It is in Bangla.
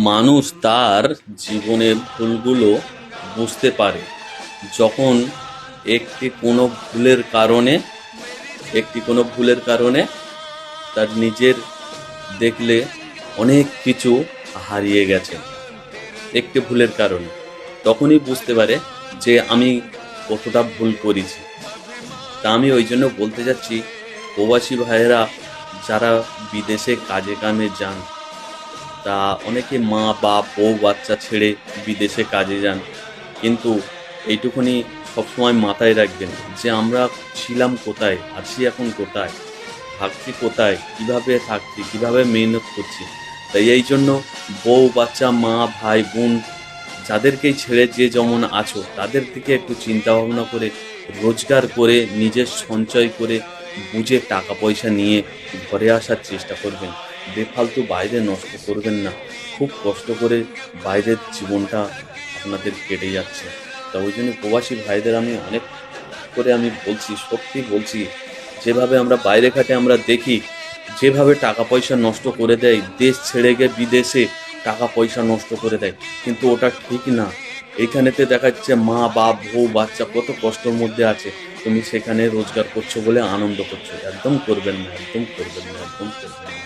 মানুষ তার জীবনের ভুলগুলো বুঝতে পারে যখন একটি কোনো ভুলের কারণে তার নিজের দেখলে অনেক কিছু হারিয়ে গেছে একটি ভুলের কারণে। তখনই বুঝতে পারে যে আমি কতটা ভুল করেছি। তা আমি ওই জন্য বলতে চাচ্ছি, প্রবাসী ভাইয়েরা যারা বিদেশে কাজে কামে যান, তা অনেকে মা বাপ বউ বাচ্চা ছেড়ে বিদেশে কাজে যান, কিন্তু এইটুকুনি সবসময় মাথায় রাখবেন যে আমরা ছিলাম কোথায়, আছি এখন কোথায়, থাকছি কোথায়, কিভাবে থাকছি, কিভাবে মেহনত করছি। তাই এই জন্য বউ বাচ্চা মা ভাই বোন যাদেরকেই ছেড়ে যে যেমন আছো তাদের দিকে একটু চিন্তা ভাবনা করে রোজগার করে নিজের সঞ্চয় করে বুঝে টাকা পয়সা নিয়ে ঘরে আসার চেষ্টা করবেন। বেফালতু বাইরে নষ্ট করবেন না। খুব কষ্ট করে বাইরের জীবনটা আপনাদের কেটে যাচ্ছে। তা ওই জন্য প্রবাসী ভাইদের আমি অনেক করে আমি বলছি, সত্যি বলছি, যেভাবে আমরা বাইরে ঘাটে আমরা দেখি, যেভাবে টাকা পয়সা নষ্ট করে দেয়, দেশ ছেড়ে গিয়ে বিদেশে টাকা পয়সা নষ্ট করে দেয়, কিন্তু ওটা ঠিক না। এইখানেতে দেখা যাচ্ছে মা বাপ বউ বাচ্চা কত কষ্টের মধ্যে আছে, তুমি সেখানে রোজগার করছো বলে আনন্দ করছো। একদম করবেন না, একদম করবেন না, একদম করবেন না।